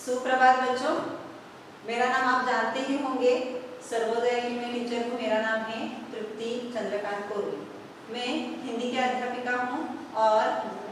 सुप्रभात बच्चों, मेरा नाम आप जानते ही होंगे। सर्वोदय की मैं टीचर हूँ। मेरा नाम है तृप्ति चंद्रकांत कोरवी। मैं हिंदी की अध्यापिका हूँ और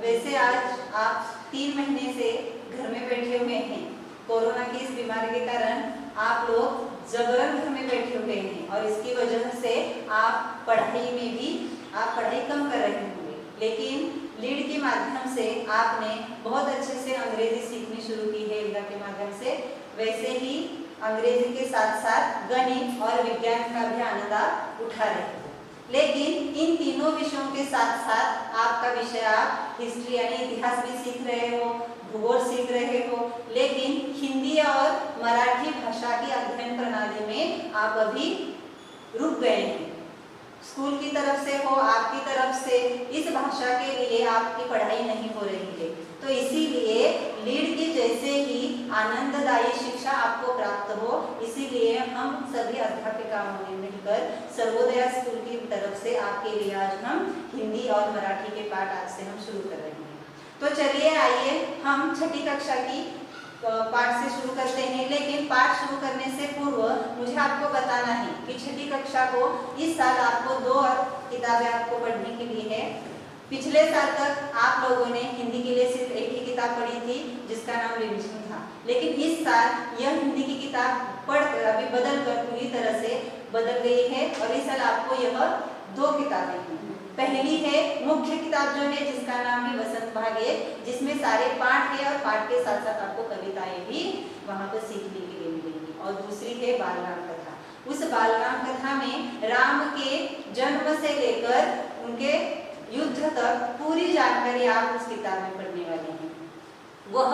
वैसे आज आप 3 महीने से घर में बैठे हुए हैं। कोरोना की इस बीमारी के कारण आप लोग जबरन घर में बैठे हुए हैं और इसकी वजह से आप पढ़ाई कम कर रहे होंगे, लेकिन लीड के माध्यम से आपने बहुत अच्छे से अंग्रेजी सीखनी शुरू की है। लिखा के माध्यम से वैसे ही अंग्रेजी के साथ साथ गणित और विज्ञान का भी आनंद आप उठा रहे हो। लेकिन इन तीनों विषयों के साथ साथ आपका विषय आप हिस्ट्री यानी इतिहास भी सीख रहे हो, भूगोल सीख रहे हो, लेकिन हिंदी और मराठी भाषा की अध्ययन प्रणाली में आप अभी रुक गए हैं। स्कूल की तरफ से हो, आपकी तरफ से इस भाषा के लिए आपकी पढ़ाई नहीं हो रही है। तो इसीलिए लीड की जैसे ही आनंददायी शिक्षा आपको प्राप्त हो, इसीलिए हम सभी अध्यापिकाओं ने मिलकर सर्वोदय स्कूल की तरफ से आपके लिए आज हम हिंदी और मराठी के पाठ आज से हम शुरू कर रहे हैं। तो चलिए आइए हम छठी कक्षा की पाठ से शुरू करते हैं। लेकिन पाठ शुरू करने से पूर्व मुझे आपको बताना है कि छठी कक्षा को इस साल आपको 2 किताबें आपको पढ़ने के लिए है। पिछले साल तक आप लोगों ने हिंदी के लिए सिर्फ एक ही किताब पढ़ी थी जिसका नाम रिविजन था, लेकिन इस साल यह हिंदी की किताब पढ़कर अभी बदलकर पूरी तरह से बदल गई है और इस साल आपको यह 2 किताबें हैं। पहली है मुख्य किताब जो है जिसका नाम है वसंत भाग 1, जिसमें सारे पाठ है और पाठ के साथ साथ आपको कविताएं भी वहां पर सीखने के लिए मिलेंगी। और दूसरी है बाल राम कथा। उस बाल राम कथा में राम के जन्म से लेकर उनके युद्ध तक पूरी जानकारी आप उस किताब में पढ़ने वाले हैं। वह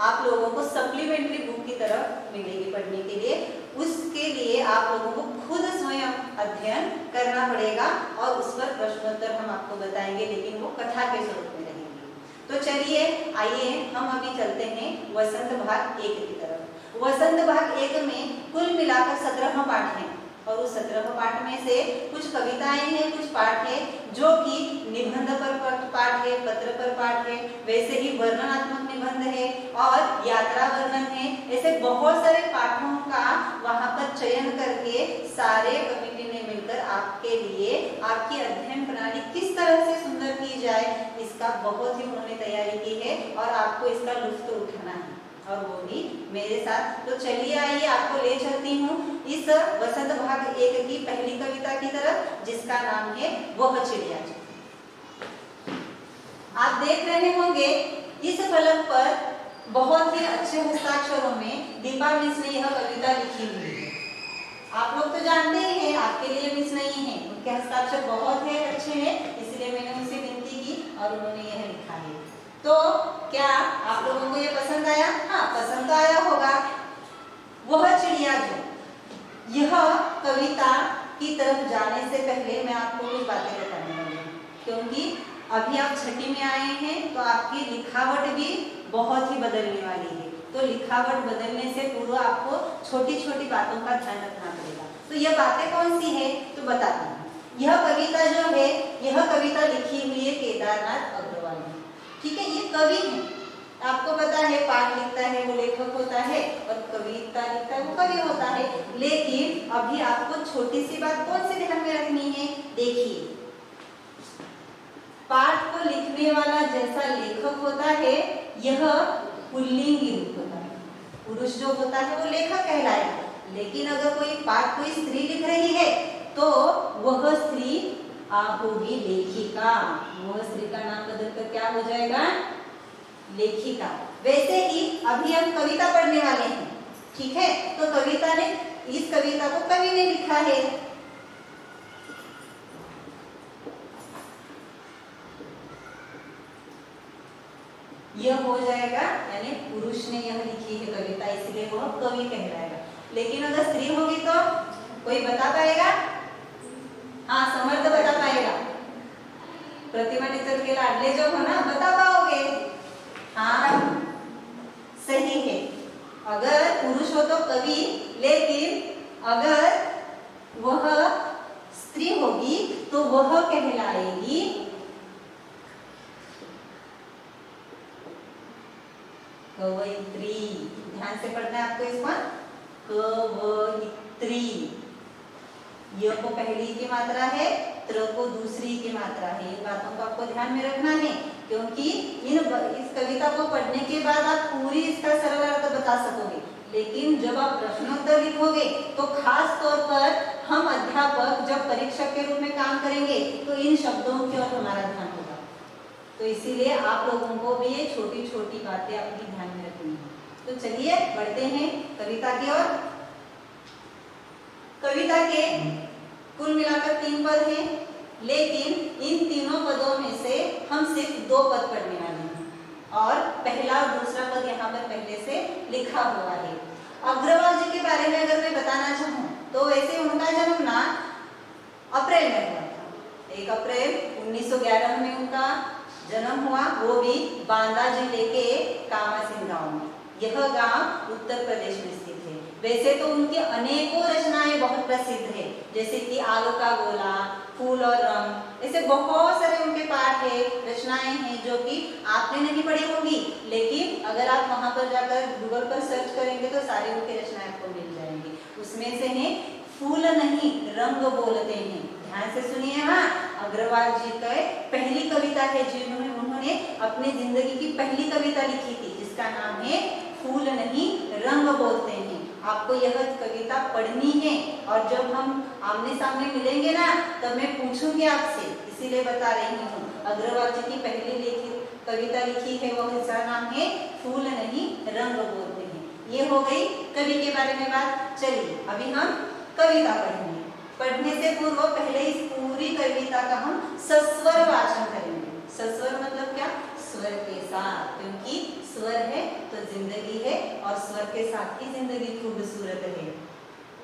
आप लोगों को सप्लीमेंट्री बुक की तरफ मिलेगी पढ़ने के लिए। उसके लिए आप लोगों को खुद स्वयं अध्ययन करना पड़ेगा और उस पर प्रश्नोत्तर हम आपको बताएंगे, लेकिन वो कथा के स्वरूप में रहेंगे। तो चलिए आइए हम अभी चलते हैं वसंत भाग 1 की तरफ। वसंत भाग 1 में कुल मिलाकर 17 पाठ हैं और उस 17 पाठ में से कुछ कविताएं हैं, कुछ पाठ है जो कि निबंध पर पाठ है, पत्र पर पाठ है, वैसे ही वर्णनात्मक निबंध है और यात्रा वर्णन है। ऐसे बहुत सारे पाठों का वहां पर चयन करके सारे कमिटी ने मिलकर आपके लिए आपकी अध्ययन प्रणाली किस तरह से सुंदर की जाए इसका बहुत ही उन्होंने तैयारी की है और आपको इसका लुत्फ उठाना है और वो भी मेरे साथ। तो चलिए आइए आपको ले चलती हूँ इस वसंत भाग 1 की पहली कविता की तरफ जिसका नाम है वह चिड़िया। आप देख रहे होंगे इस फलक पर बहुत ही अच्छे हस्ताक्षरों में दीपा मिस ने यह कविता लिखी हुई है। आप लोग तो जानते ही हैं, आपके लिए मिस नहीं है, उनके हस्ताक्षर बहुत है अच्छे हैं, इसलिए मैंने उनसे विनती की और उन्होंने यह लिखा है। तो क्या आप लोगों को ये पसंद आया? हाँ, पसंद तो आया होगा। वह चिड़िया जो, यह कविता की तरफ जाने से पहले मैं आपको कुछ बातें बताने वाली हूँ, क्योंकि अभी आप छठी में आए हैं तो आपकी लिखावट भी बहुत ही बदलने वाली है। तो लिखावट बदलने से पूर्व आपको छोटी छोटी बातों का ध्यान रखना पड़ेगा। तो यह बातें कौन सी है तो बताती हूँ। यह कविता जो है, यह कविता लिखी हुई है केदारनाथ अग्रवाल ने। ठीक है, ये कवि है, आपको पता है पाठ लिखता है वो लेखक होता है और कविता लिखता है वो कवि होता है। लेकिन अभी आपको छोटी सी बात कौन सी ध्यान में रखनी है, देखिए पाठ को लिखने वाला जैसा लेखक होता है यह पुल्लिंगी रूप होता है, पुरुष जो होता है वो लेखक कहलाएगा। लेकिन अगर कोई पाठ कोई स्त्री लिख रही है तो वह स्त्री आप होगी लेखिका। वह स्त्री का नाम बदलकर क्या हो जाएगा, लेखिका। वैसे ही अभी हम कविता पढ़ने वाले हैं, ठीक है। तो कविता ने, इस कविता को कवि ने लिखा है। यह हो जाएगा यानी पुरुष ने यह लिखी है कविता, इसलिए वह कवि कहलाएगा। लेकिन अगर स्त्री होगी तो कोई बता पाएगा? हाँ, समर्थ बता पाएगा। प्रतिमा टीचर के लाडले जो हो ना, बता पाओगे? हाँ, सही है। अगर पुरुष हो तो कवि, लेकिन अगर वह स्त्री होगी तो वह कहलाएगी कवयित्री। ध्यान से पढ़ना है आपको इसको, कवयित्री। य को पहली की मात्रा है, त्र को दूसरी की मात्रा है। इन बातों को आपको ध्यान में रखना है, क्योंकि इस कविता को पढ़ने के बाद आप पूरी इसका सरल अर्थ बता सकोगे, लेकिन जब आप प्रश्नोत्तर लिखोगे तो खास तौर पर हम अध्यापक जब परीक्षक के रूप में काम करेंगे तो इन शब्दों की ओर हमारा ध्यान होगा। तो इसीलिए आप लोगों को भी ये छोटी छोटी बातें अपनी ध्यान में रखनी है। तो चलिए बढ़ते हैं कविता की ओर। कविता के कुल मिलाकर 3 पद हैं, लेकिन इन तीनों पदों में से हम सिर्फ 2 पद पढ़ने वाले हैं और पहला और दूसरा पद यहाँ पर पहले से लिखा हुआ है। अग्रवाल जी के बारे में अगर मैं बताना चाहूँ तो वैसे उनका जन्म ना अप्रैल में हुआ था। 1 अप्रैल 1911 में उनका जन्म हुआ, वो भी बांदा जिले के कामासिन गांव में। यह गांव उत्तर प्रदेश में स्थित है। वैसे तो उनकी अनेकों रचनाएं बहुत प्रसिद्ध है, जैसे कि आलू का गोला, फूल और रंग, ऐसे बहुत सारे उनके पाठ है, रचनाएं हैं जो कि आपने नहीं पढ़ी होंगी, लेकिन अगर आप वहां पर जाकर गूगल पर सर्च करेंगे तो सारी उनकी रचनाएं आपको मिल जाएंगी। उसमें से है फूल नहीं रंग बोलते हैं। ध्यान से सुनिए। हाँ, अग्रवाल जी का पहली कविता है जिन्होंने उन्होंने अपनी जिंदगी की पहली कविता लिखी थी, जिसका नाम है फूल नहीं रंग बोलते हैं। आपको यह कविता पढ़नी है और जब हम आमने सामने मिलेंगे ना तब मैं पूछूंगी आपसे, इसीलिए बता रही हूँ। अग्रवाल जी की पहली लिखित कविता लिखी है, वह इसका नाम है फूल नहीं रंग बोलते हैं। ये हो गई कवि के बारे में बात। चलिए अभी हम कविता पढ़ेंगे। पढ़ने से पूर्व पहले इस पूरी कविता का हम सस्वर वाचन करेंगे। सस्वर मतलब क्या? स्वर के साथ, क्योंकि स्वर है तो जिंदगी है और स्वर के साथ ही जिंदगी खूबसूरत है।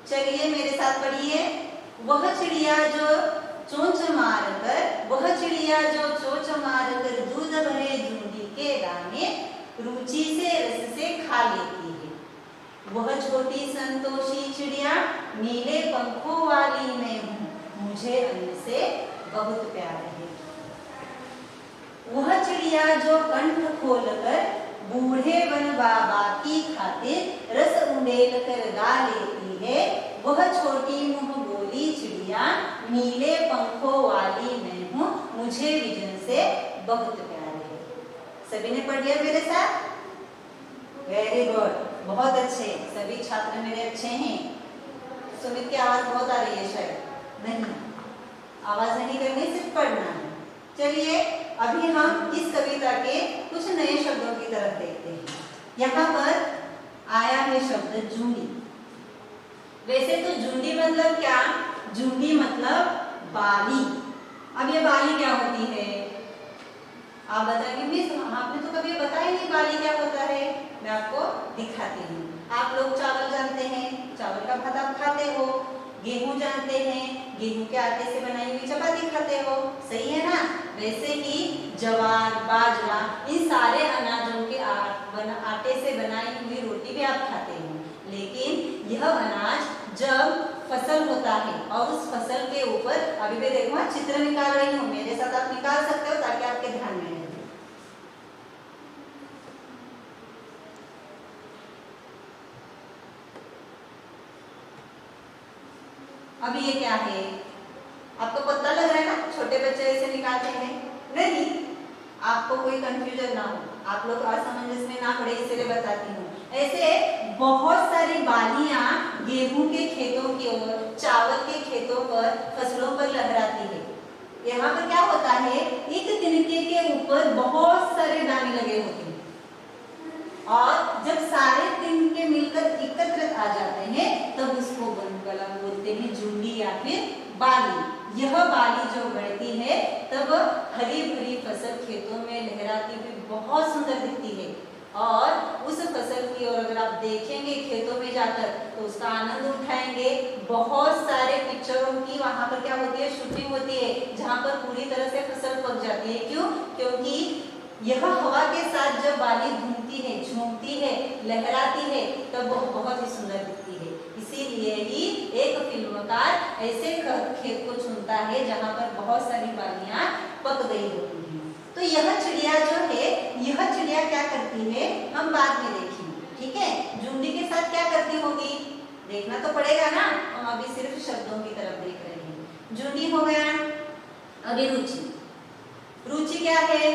चलिए मेरे साथ पढ़िए। वह चिड़िया जो चोंच मार कर, वह चिड़िया जो चोंच मार कर दूध भरे झुंडी के दाने रुचि से रस से खा लेती है। वह छोटी संतोषी चिड़िया नीले पंखों वाली मैं हूँ, मुझे अन्न से बहुत प्यार है। वह चिड़िया जो कंठ खोलकर बूढ़े वन बाबा की खातिर रस उंडेल कर गा लेती है, वह छोटी मुंह बोली चिड़िया नीले पंखों वाली मैं हूँ, मुझे विजन से बहुत प्यार है। सभी ने पढ़ लिया मेरे साथ? वेरी गुड, बहुत अच्छे। सभी छात्र मेरे अच्छे हैं। सुमित की आवाज बहुत आ रही है, शायद नहीं, आवाज नहीं करनी, सिर्फ पढ़ना है। चलिए अभी हम इस कविता के कुछ नए शब्दों की तरफ देखते हैं। यहाँ पर आया है शब्द झुंडी। वैसे तो झुंडी मतलब क्या? झुंडी मतलब बाली। अब ये बाली क्या होती है? आप बताएंगे मिस आपने तो कभी बताया नहीं बाली क्या होता है। मैं आपको दिखाती हूँ। आप लोग चावल जानते हैं, चावल का भात आप खाते हो। गेहूं जानते हैं, गेहूं के आटे से बनाई हुई चपाती खाते हो, सही है ना? वैसे ही जवार, बाजरा, इन सारे अनाजों के आटे से बनाई हुई रोटी भी आप खाते हो। लेकिन यह अनाज जब फसल होता है और उस फसल के ऊपर, अभी मैं देखो चित्र निकाल रही हूँ, मेरे साथ आप निकाल सकते हो ताकि आपके ध्यान में रहे। अभी ये क्या है? आपको पता लग रहा है ना? छोटे बच्चे ऐसे निकालते हैं नहीं, आपको कोई कंफ्यूजन ना हो, आप लोग असमंजस में ना पड़े, इसलिए बताती हूँ। ऐसे बहुत सारी बालियां गेहूं के खेतों की ओर, चावल के खेतों पर, फसलों पर लहराती है। यहाँ पर क्या होता है, एक तिनके के ऊपर बहुत सारे दाने लगे होते हैं और जब सारे तिनके मिलकर एकत्रित आ जाते हैं तब उसको बनगला बोलते हैं, झुंडी या फिर बाली। यह बाली जो बढ़ती है तब हरी भरी फसल खेतों में लहराती हुई बहुत सुंदर दिखती है और उस फसल की ओर अगर आप देखेंगे खेतों में जाकर तो उसका आनंद उठाएंगे। बहुत सारे पिक्चरों की वहां पर क्या होती है, शूटिंग होती है, जहां पर पूरी तरह से फसल पक जाती है। क्यों? क्योंकि यह हवा के साथ जब बाली घूमती है, झूमती है, लहराती है तब वह बहुत ही सुंदर दिखती है। इसीलिए ही एक फिल्मकार ऐसे खेत को चुनता है जहां पर बहुत सारी बालियां पक गई होती हैं। तो यह चिड़िया जो है, यह चिड़िया क्या करती है हम बाद में देखेंगे, ठीक है। झुंडी के साथ क्या करती होगी देखना तो पड़ेगा ना, हम अभी सिर्फ शब्दों की तरफ देख रहे हैं। झुंडी हो गया, अभी रुचि। रुचि क्या है,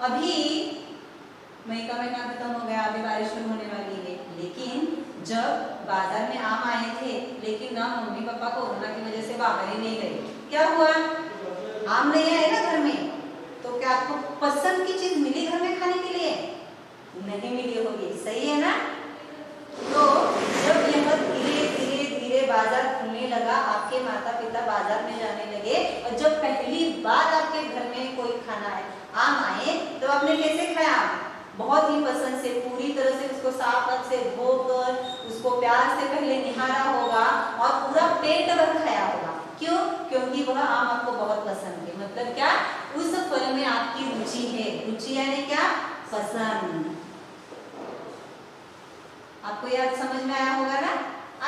अभी मई का महीना खत्म हो गया, अभी बारिश शुरू होने वाली है, लेकिन जब बाजार में आम आए थे, लेकिन ना मम्मी पापा कोरोना की वजह से बाहर ही नहीं गए, क्या हुआ, आम नहीं आए ना घर में, तो क्या आपको पसंद की चीज मिली घर में खाने के लिए, नहीं मिली होगी, सही है ना। तो जब यह धीरे धीरे धीरे बाजार खुलने लगा, आपके माता पिता बाजार में जाने लगे, और जब पहली बार आपके घर में कोई खाना है आम आए, तो आपने कैसे खाया, बहुत ही पसंद से, पूरी तरह से उसको साफ हाथ से धोकर, उसको प्यार से पहले निहारा होगा और पूरा पेट भर खाया होगा। क्यों, क्योंकि वह आम आपको बहुत पसंद है, मतलब क्या, उस फल में आपकी रुचि है। रुचि यानी क्या, पसंद। आपको याद समझ में आया होगा ना,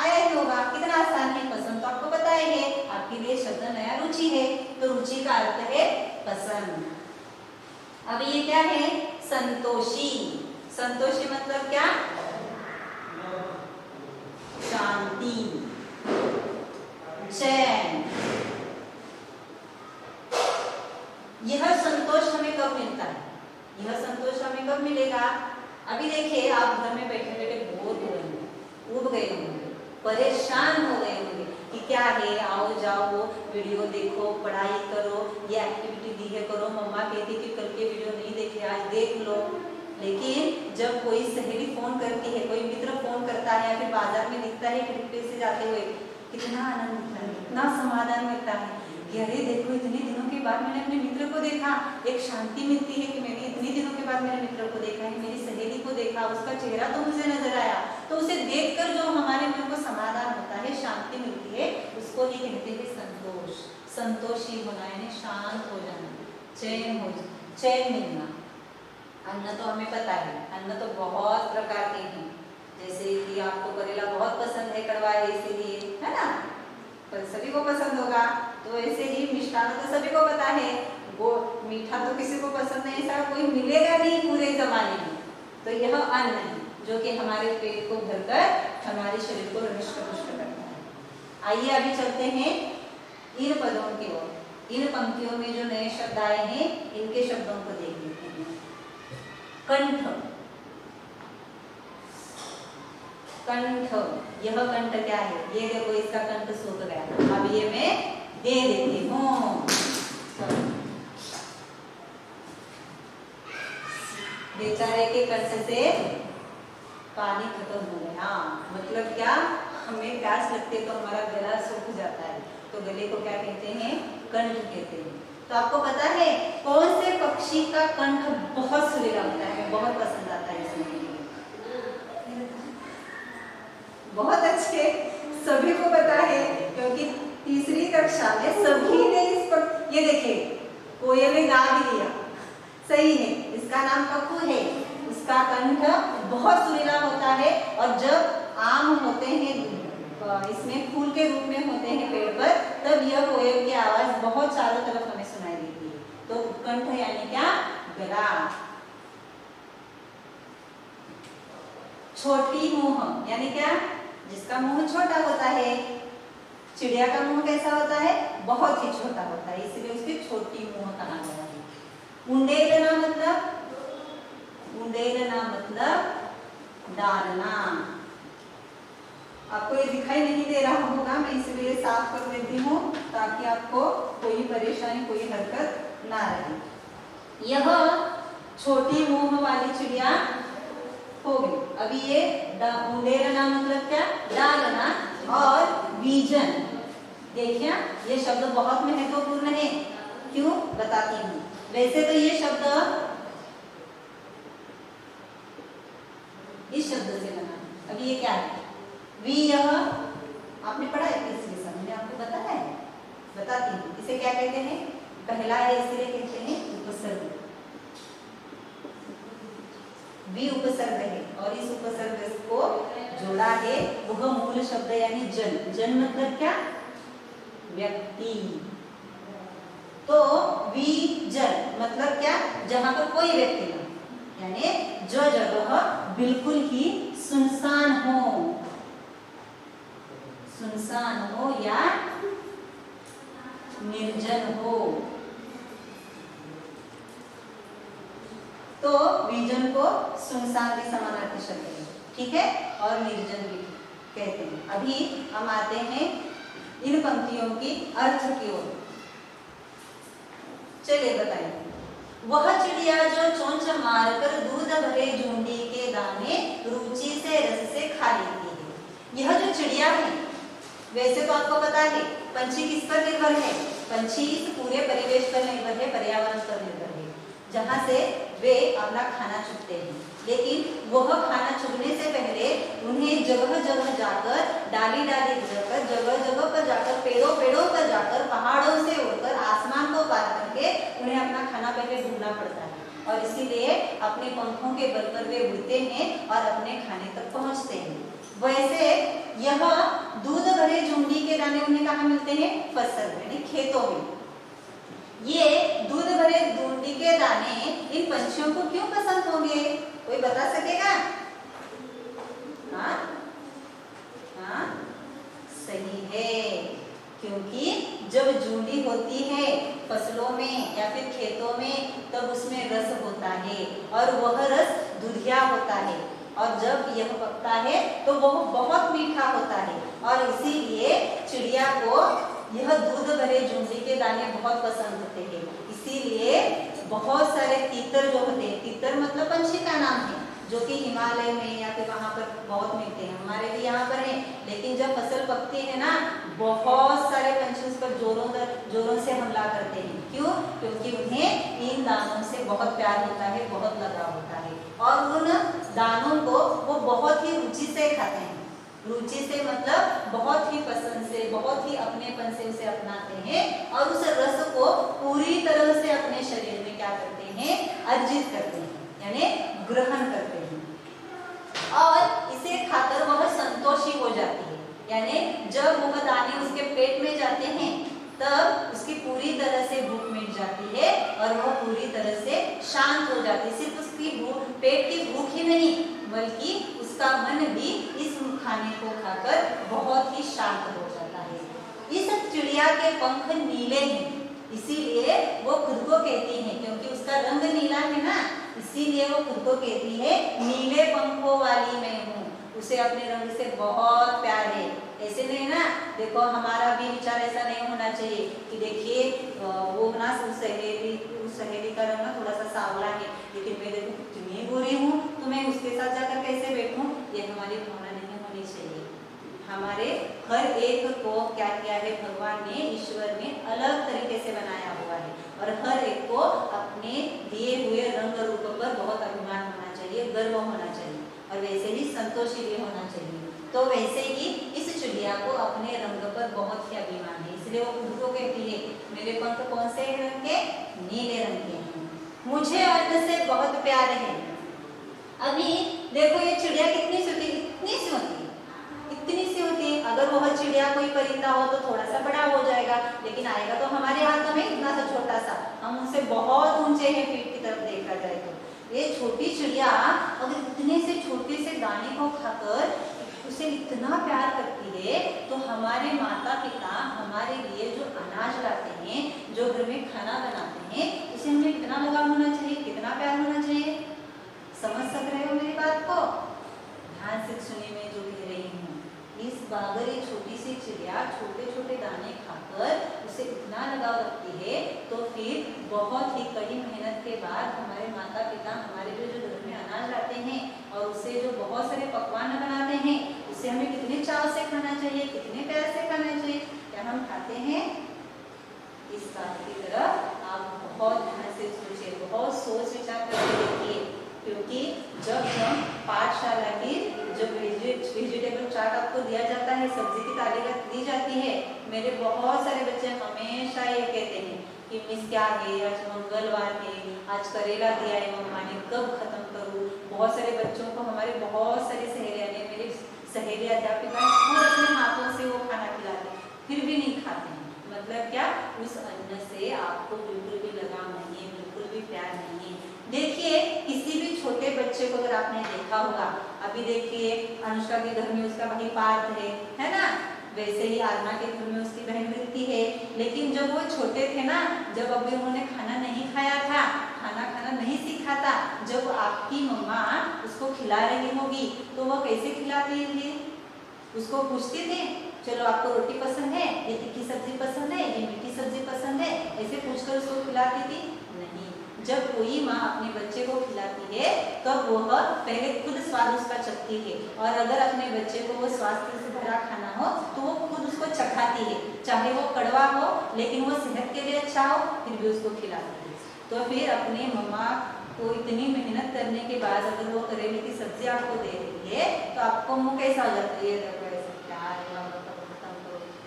आया ही होगा, कितना आसान है, पसंद तो आपको पता ही है, आपके लिए शब्द नया रुचि है, तो रुचि का अर्थ है पसंद। अब ये क्या है, संतोषी। संतोषी मतलब क्या, शांति, चैन। यह संतोष हमें कब मिलता है, यह संतोष हमें कब मिलेगा, अभी देखिए आप घर में बैठे बैठे बोर हो रहे होंगे, उब गए होंगे, परेशान हो गए होंगे कि क्या है, आओ जाओ वीडियो देखो, पढ़ाई करो, ये एक्टिविटी दी है करो, मम्मा कहती कि कल के वीडियो नहीं देखे आज देख लो। लेकिन जब कोई सहेली फोन करती है, कोई मित्र फोन करता है, या फिर बाजार में दिखता है ट्रिप पे से जाते हुए, कितना आनंद मिलता है, कितना समाधान मिलता है कि अरे देखो इतने दिनों के बाद मैंने अपने मित्र को देखा, एक शांति मिलती है कि मैंने इतने दिनों के बाद मेरे मित्र को देखा है, मेरी सहेली को देखा, उसका चेहरा तो मुझे नजर आया, तो उसे देखकर जो हमारे मन को समाधान होता है, शांति मिलती है, उसको ही कहते हैं संतोष। संतोषी होना यानी शांत हो जाना, चैन मिलना। अन्न तो हमें पता है, अन्न तो बहुत प्रकार के हैं, जैसे कि आपको करेला बहुत पसंद है, कड़वा है इसीलिए, है ना, पर सभी को पसंद होगा, तो ऐसे ही मिष्ठान तो सभी को पता है, वो मीठा तो किसी को पसंद नहीं, ऐसा कोई मिलेगा नहीं पूरे जमाने में। तो यह अन्न है जो कि हमारे पेट को भरकर हमारे शरीर को हृष्ट पुष्ट करता है। आइए अभी चलते हैं इन पदों की ओर। इन पंक्तियों में जो नए शब्द आए हैं, इनके शब्दों को देख लेते हैं। कंठ, कंठ, यह कंठ क्या है, ये देखो इसका कंठ सूख गया, अब ये मैं दे देती हूँ, बेचारे के कंठ से पानी खत्म हो गया, मतलब क्या, हमें प्यास लगती है तो हमारा गला सूख जाता है, तो गले को क्या कहते हैं, कंठ कहते हैं। तो आपको पता है कौन से पक्षी का कंठ बहुत सुरीला होता है, बहुत पसंद आता है इसमें, बहुत अच्छे, सभी को पता है, क्योंकि तीसरी कक्षा में सभी ने इस पर, ये देखिए कोयल ने गा भी दिया, सही है, इसका नाम कक्कू है, इसका कंठ बहुत सुरीला होता है, और जब आम होते हैं इसमें फूल के रूप में होते हैं पेड़ पर, तब यह कोयल की आवाज बहुत चारों तरफ हमें सुनाई देती है। तो कंठ यानी क्या, गला। छोटी मुंह यानी क्या, जिसका मुंह छोटा होता है, चिड़िया का मुंह कैसा होता है, बहुत ही छोटा होता है, इसलिए उसकी छोटी मुंह कहा गया है। उंडेलना मतलब, उंडेलना मतलब डालना। आपको ये दिखाई नहीं दे रहा होगा, मैं इसलिए साफ कर देती हूँ ताकि आपको कोई परेशानी, कोई हरकत ना रहे। यह छोटी मुंह वाली चिड़िया हो गई। अभी ये उंडेलना मतलब क्या, डालना, और बीजन, देखिए ये शब्द बहुत महत्वपूर्ण है, क्यों बताती हूँ। वैसे तो ये शब्द इस शब्द से बना, अभी ये क्या है, वी, यह आपने पढ़ा है किसी लेसन में, आपको पता है, बताती हूँ। इसे क्या कहते हैं, पहला है इसलिए कहते हैं उपसर्ग, वी उपसर्ग है, और इस उपसर्ग को जोड़ा है वह मूल शब्द यानी जन। जन मतलब क्या, व्यक्ति। तो विजन मतलब क्या, जहाँ पर कोई व्यक्ति ना, यानी जो जगह बिल्कुल ही सुनसान हो या निर्जन हो, तो विजन को सुनसान भी समानार्थी शब्द है, ठीक है, और निर्जन भी कहते हैं। अभी हम आते हैं इन पंक्तियों की अर्थ की ओर। चलिए बताइए। वह चिड़िया जो चोंच मारकर दूध भरे झुंडी के दाने रुचि से रस से खा लेती है। यह जो चिड़िया है, वैसे तो आपको पता है पंछी किस पर निर्भर है, पंछी इस पूरे परिवेश पर निर्भर है, पर्यावरण पर निर्भर है, जहाँ से वे अपना खाना चुगते हैं। लेकिन वह खाना चुगने से पहले उन्हें जगह जगह जाकर, डाली डाली जाकर, जगह जगह पर जाकर, पेड़ों पेड़ों पर जाकर, पहाड़ों से उड़कर, आसमान को पार करके उन्हें अपना खाना पहले ढूंढना पड़ता है, और इसीलिए अपने पंखों के बल पर वे उड़ते हैं और अपने खाने तक पहुंचते हैं। वैसे यह दूध भरे झुंडी के दाने उन्हें कहाँ मिलते हैं, फसल में, यानी खेतों में। ये दूध भरे झुंडी के दाने इन पंछियों को क्यों पसंद होंगे, कोई बता सकेगा? हाँ हाँ सही है, क्योंकि जब झुंडी होती है फसलों में या फिर खेतों में, तब उसमें रस होता है और वह रस दुधिया होता है, और जब यह पकता है तो वह बहुत मीठा होता है, और इसीलिए चिड़िया को यह दूध भरे झुंडी के दाने बहुत पसंद होते हैं। इसीलिए बहुत सारे तीतर जो होते हैं, तीतर मतलब पंछी का नाम है, जो कि हिमालय में या फिर वहाँ पर बहुत मिलते हैं, हमारे भी यहाँ पर है। लेकिन जब फसल पकती है ना, बहुत सारे पंछी उस पर जोरों से हमला करते हैं। क्यों? क्योंकि उन्हें इन दानों से बहुत प्यार होता है, बहुत लगाव होता है, और उन दानों को वो बहुत ही रुचि से खाते हैं। रुचि से मतलब बहुत ही पसंद से, बहुत ही अपनेपन से उसे अपनाते हैं, और उस रस को पूरी तरह से अपने शरीर में क्या करते हैं, अर्जित करते हैं, यानी ग्रहण करते हैं, और इसे खाकर वह संतोषी हो जाती है। यानी जब वह दाने उसके पेट में जाते हैं, तब उसकी पूरी तरह से भूख मिट जाती है और वह पूरी तरह से शांत हो जाती है। सिर्फ उसकी पेट की भूख ही नहीं, बल्कि उसका मन भी इस खाने को खाकर बहुत ही शांत हो जाता है। इस चिड़िया के पंख नीले हैं, इसीलिए वो खुद को कहती है, क्योंकि उसका रंग नीला है ना, इसीलिए वो खुद को कहती है नीले पंखों वाली मैं हूँ। उसे अपने रंग से बहुत प्यार है। ऐसे नहीं ना, देखो हमारा भी विचार ऐसा नहीं होना चाहिए कि देखिए वो ना उस सहेली का रंग ना थोड़ा सा सांवला है, लेकिन मैं देखो कितनी गोरी हूँ, तो मैं उसके साथ जाकर कैसे बैठूं, ये हमारी भावना नहीं होनी चाहिए। हमारे हर एक को क्या किया है भगवान ने, ईश्वर ने अलग तरीके से बनाया हुआ है, और हर एक को अपने दिए हुए रंग रूप पर बहुत अभिमान होना चाहिए, गर्व होना चाहिए, और वैसे ही संतोषी भी होना चाहिए। तो वैसे ही इस चिड़िया को अपने रंग पर बहुत ही अभिमान है, इसलिए वो खुद को कहती है मेरे पंख कौन से रंग के, नीले रंग के हैं, मुझे अन्न से बहुत प्यार है। अभी देखो ये चिड़िया कितनी सी होती है, इतनी सी होती है, इतनी सी होती है। अगर वह चिड़िया कोई परिंदा हो तो थोड़ा सा बड़ा हो जाएगा, लेकिन आएगा तो हमारे हाथों में इतना सा छोटा सा, हम उनसे बहुत ऊंचे हैं पीठ की तरफ देखा जाए तो। ये छोटी चिड़िया अगर इतने से छोटे से दाने को खाकर उसे इतना प्यार करती है, तो हमारे माता पिता हमारे लिए जो अनाज लाते हैं, जो घर में खाना बनाते हैं, उसे हमें कितना लगाव होना चाहिए, कितना प्यार होना चाहिए। समझ सक रहे हो मेरी बात को? ध्यान से सुनिए मैं जो कह रही हूँ। इस बागर ये छोटी सी चिड़िया छोटे छोटे दाने खाकर उसे इतना लगाव रखती है, तो फिर बहुत ही कड़ी मेहनत के बाद हमारे माता पिता हमारे जो घर में अनाज लाते हैं और उससे जो बहुत सारे पकवान बनाते हैं, उसे हमें कितने चाव से खाना चाहिए, कितने प्यार से खाना चाहिए। क्या हम खाते हैं? इस बात की तरफ आप बहुत ध्यान से सोचिए, बहुत सोच विचार करके देखिए, क्योंकि जब हम पाठशाला की जब वेजिटेबल चार्ट आपको दिया जाता है, सब्जी की तालिका दी जाती है, मेरे बहुत सारे बच्चे हमेशा ये कहते हैं कि मिस क्या है, आज मंगलवार है, आज करेला दिया है मम्मा ने, कब खत्म करूँ। बहुत सारे बच्चों को हमारे बहुत सारी सहेलियाँ ने, मेरी सहेली अध्यापिका खुद अपने हाथों से वो खाना खिलाते, फिर भी नहीं खाते हैं। मतलब क्या, उस अन्न से आपको अगर आपने देखा होगा, अभी देखिए अनुष्का के घर में उसका भाई पार्थ है ना, वैसे ही आरना के घर में उसकी बहन वृत्ति है। लेकिन जब वो छोटे थे ना, जब अभी उन्होंने खाना नहीं खाया था, खाना नहीं सीखा था, जब आपकी मम्मा उसको खिला रही होगी तो वो कैसे खिलाती थी? उसको पूछती थी, चलो आपको रोटी पसंद है, ये तीखी सब्जी पसंद है, ये मीठी सब्जी पसंद है, ऐसे पूछकर उसको खिलाती थी? नहीं। जब कोई माँ अपने बच्चे को खिलाती है तो वह पहले खुद स्वाद उसका चखती है, और अगर अपने बच्चे को वो स्वास्थ्य से भरा खाना हो तो वो खुद उसको चखाती है, चाहे वो कड़वा हो लेकिन वो सेहत के लिए अच्छा हो, फिर भी उसको खिलाती है। तो फिर अपने मम्मा को इतनी मेहनत करने के बाद अगर वो करेले की सब्जी आपको दे रही है तो आपको मुँह कैसा हो जाता है?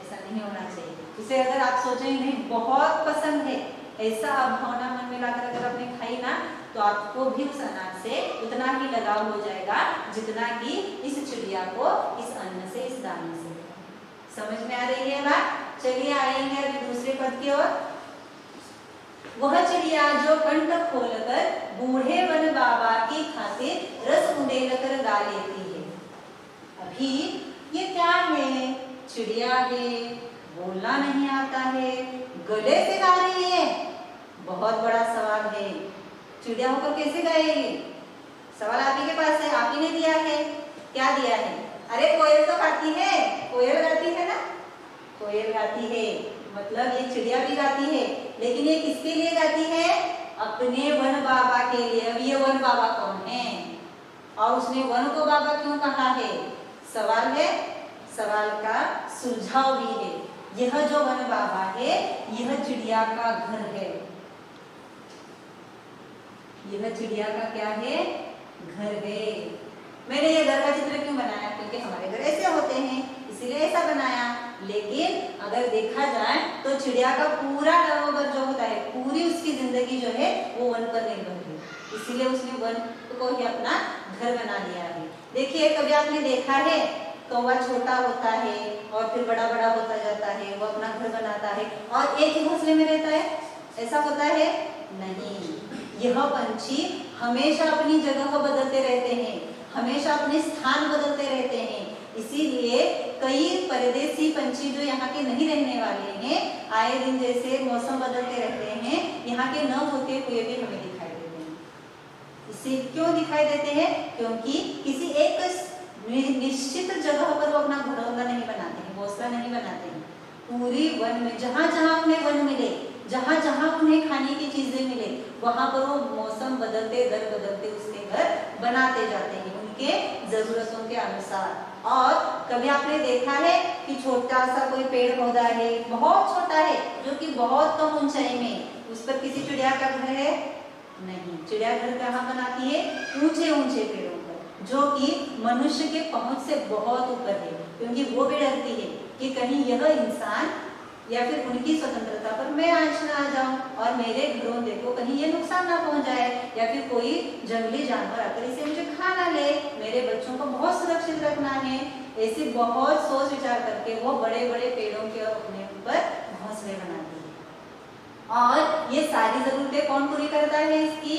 ऐसा नहीं होना चाहिए। उसे अगर आप सोचेंगे नहीं बहुत पसंद है, ऐसा आप भावना मन में लाकर अगर आपने खाई ना, तो आपको भी उस अनाज से उतना ही लगाव हो जाएगा जितना कि इस चिड़िया को इस अन्न से, इस दाने से। समझ में आ रही है बात? चलिए आएंगे अभी दूसरे पद की ओर। वह चिड़िया जो कंठ खोलकर बूढ़े वन बाबा की खातिर रस उंडेल कर गा लेती है। अभी ये क्या है? चिड़िया है, बोलना नहीं आता है, गले से गा रही है। बहुत बड़ा सवाल है, चिड़िया होकर कैसे गाएगी? सवाल आप ही के पास है, आप ही ने दिया है। क्या दिया है? अरे कोयल तो गाती है, कोयल गाती है ना, कोयल गाती है, मतलब ये चिड़िया भी गाती है, लेकिन ये किसके लिए गाती है? अपने वन बाबा के लिए। अब ये वन बाबा कौन है और उसने वन को बाबा क्यों कहा है? सवाल है, सवाल का सुझाव भी है। यह जो वन बाबा है यह चिड़िया का घर है। यह चिड़िया का क्या है? घर है। मैंने ये घर का चित्र क्यों बनाया? क्योंकि हमारे घर ऐसे होते हैं, इसीलिए ऐसा बनाया। लेकिन अगर देखा जाए तो चिड़िया का पूरा लवोबर जो होता है, पूरी उसकी जिंदगी जो है वो वन पर निर्भर है, इसीलिए उसने वन को ही अपना घर बना लिया है। देखिए कभी आपने देखा है कौवा छोटा होता है और फिर बड़ा बड़ा होता जाता है, वो अपना घर बनाता है और एक ही घोंसले में रहता है, ऐसा होता है? नहीं। यह पंछी हमेशा अपनी जगह को बदलते रहते हैं, हमेशा अपने स्थान बदलते रहते हैं। इसीलिए कई परदेसी पंछी जो यहाँ के नहीं रहने वाले हैं, आए दिन जैसे मौसम बदलते रहते हैं, यहाँ के न होते हुए भी हमें दिखाई देते हैं। इसे क्यों दिखाई देते हैं? क्योंकि किसी एक निश्चित जगह पर वो अपना घोंसला नहीं बनाते हैं, घोंसला नहीं बनाते हैं। पूरी वन में जहाँ जहाँ उन्हें वन मिले, जहाँ जहाँ उन्हें खाने की चीजें मिले, वहां पर वो मौसम बदलते दर बदलते उसके घर बनाते जाते हैं उनके जरूरतों के अनुसार। और कभी आपने देखा है कि छोटा सा कोई पेड़ पौधा है, बहुत छोटा है, जो कि बहुत कम ऊंचाई में, उस पर किसी चिड़िया का घर है? नहीं। चिड़िया घर कहाँ बनाती है? ऊंचे ऊंचे पेड़ों पर, जो कि मनुष्य के पहुंच से बहुत ऊपर है, क्योंकि वो भी डरती है कि कहीं यह इंसान या फिर उनकी स्वतंत्रता पर मैं आंच ना आ जाऊं और मेरे घरों देखो कहीं ये नुकसान ना पहुंच जाए, या फिर कोई जंगली जानवर आकर इसे मुझे खा ना ले, मेरे बच्चों को बहुत सुरक्षित रखना है। ऐसे बहुत सोच विचार करके वो बड़े बड़े पेड़ों के अपने ऊपर घोंसले बनाती है। और ये सारी जरूरतें कौन पूरी करता है इसकी?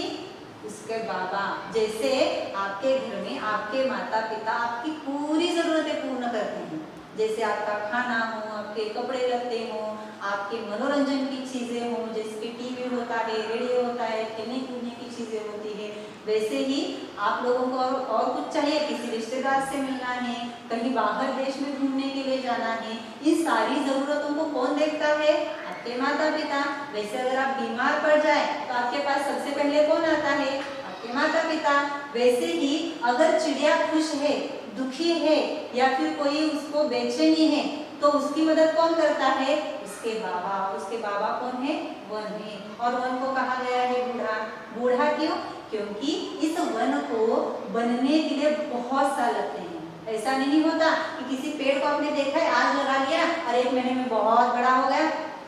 उसके बाबा। जैसे आपके घर में आपके माता पिता आपकी पूरी जरूरतें पूर्ण करते हैं, जैसे आपका खाना हो, आपके कपड़े लत्ते हो, आपके मनोरंजन की चीजें हो, जैसे कि टीवी होता है, रेडियो होता है, खेलने कूदने की चीजें होती है, वैसे ही आप लोगों को और कुछ चाहिए, किसी रिश्तेदार से मिलना है, कहीं बाहर देश में घूमने के लिए जाना है, इन सारी जरूरतों को कौन देखता है? आपके माता पिता। वैसे अगर आप बीमार पड़ जाए तो आपके पास सबसे पहले कौन आता है? आपके माता पिता। वैसे ही अगर चिड़िया खुश है, दुखी है या फिर कोई उसको बेचैनी है तो उसकी मदद कौन करता है? उसके बाबा। उसके बाबा कौन है? वन है। और वन को कहा गया है बूढ़ा। बूढ़ा क्यों? क्योंकि इस वन को बनने के लिए बहुत साल लगते हैं। ऐसा नहीं होता कि किसी पेड़ को आपने देखा है आज लगा लिया और 1 महीने में बहुत बड़ा हो गया,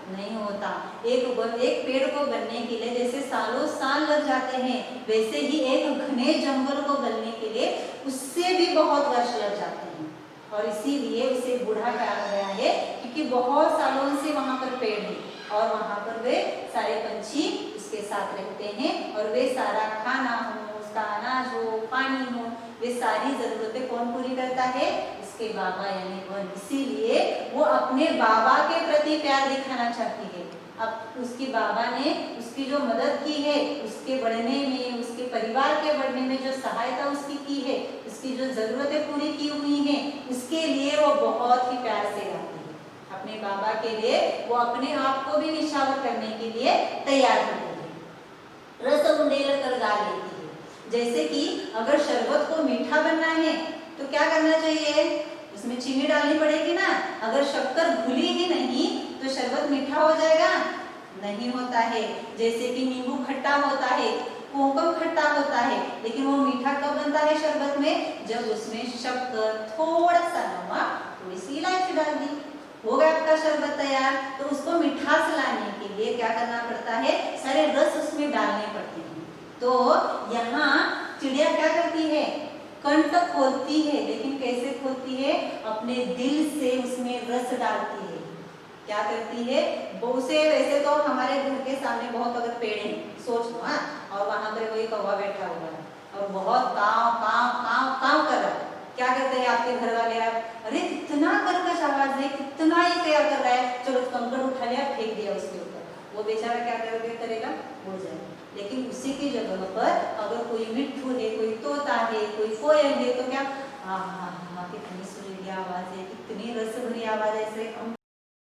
नहीं होता। एक पेड़ को बनने के लिए जैसे सालों साल लग जाते हैं, वैसे ही एक घने जंगल को बनने के लिए उससे भी बहुत वर्ष लग जाते हैं। और इसीलिए उसे बूढ़ा कहा गया है क्योंकि बहुत सालों से वहां पर पेड़ है और वहां पर वे सारे पंछी उसके साथ रहते हैं और वे सारा खाना हो, उसका अनाज हो, पानी हो, वे सारी जरूरतें कौन पूरी करता है? उसके बाबा यानी वन। इसीलिए वो अपने बाबा के प्रति प्यार दिखाना चाहती है। अब उसके बाबा ने उसकी जो मदद की है, उसके बढ़ने में, उसके परिवार के बढ़ने में जो सहायता उसकी की है, उसकी जो जरूरतें पूरी की हुई हैं, उसके लिए वो बहुत ही प्यार से रहती है। अपने बाबा के लिए वो अपने आप को भी निछावर करने के लिए तैयार होती है। रस उंडेल कर गा लेती है। जैसे कि अगर शरबत को मीठा बनना है तो क्या करना चाहिए? उसमें चीनी डालनी पड़ेगी ना। अगर शक्कर घुली ही नहीं तो शरबत मीठा हो जाएगा? नहीं होता है। जैसे कि नींबू खट्टा होता है, कोकम खट्टा होता है, लेकिन वो मीठा कब बनता है शरबत में? जब उसमें शक्कर, थोड़ा सा नमक, थोड़ी सी इलायची डाल दी, हो गया आपका शरबत तैयार। तो उसको मिठास लाने के लिए क्या करना पड़ता है? सारे रस उसमें डालने पड़ते हैं। तो यहाँ चिड़िया क्या करती है? कंठ खोलती है, लेकिन कैसे खोलती है? अपने दिल से उसमें रस डालती है। क्या करती है? उसे वैसे तो हमारे घर के सामने बहुत अगर पेड़ है, सोच लो, हाँ, और वहां पर कोई कौवा बैठा हुआ है और बहुत काव काव काव काव कर रहा है। क्या करते हैं आपके घर वाले? आप, अरे कितना कर्कश आवाज है, कितना ही क्या कर रहा है, चलो कंकड़ उठा लिया, फेंक दिया उसके ऊपर। वो बेचारा क्या करेगा? हो जाए। लेकिन उसी की जगह पर अगर कोई मिट्ठू है, कोई तोता है, कोई कोयल है, तो क्या, हाँ हाँ हाँ, कितनी सुरीली आवाज है, कितनी रस भरी आवाज है, ऐसे हम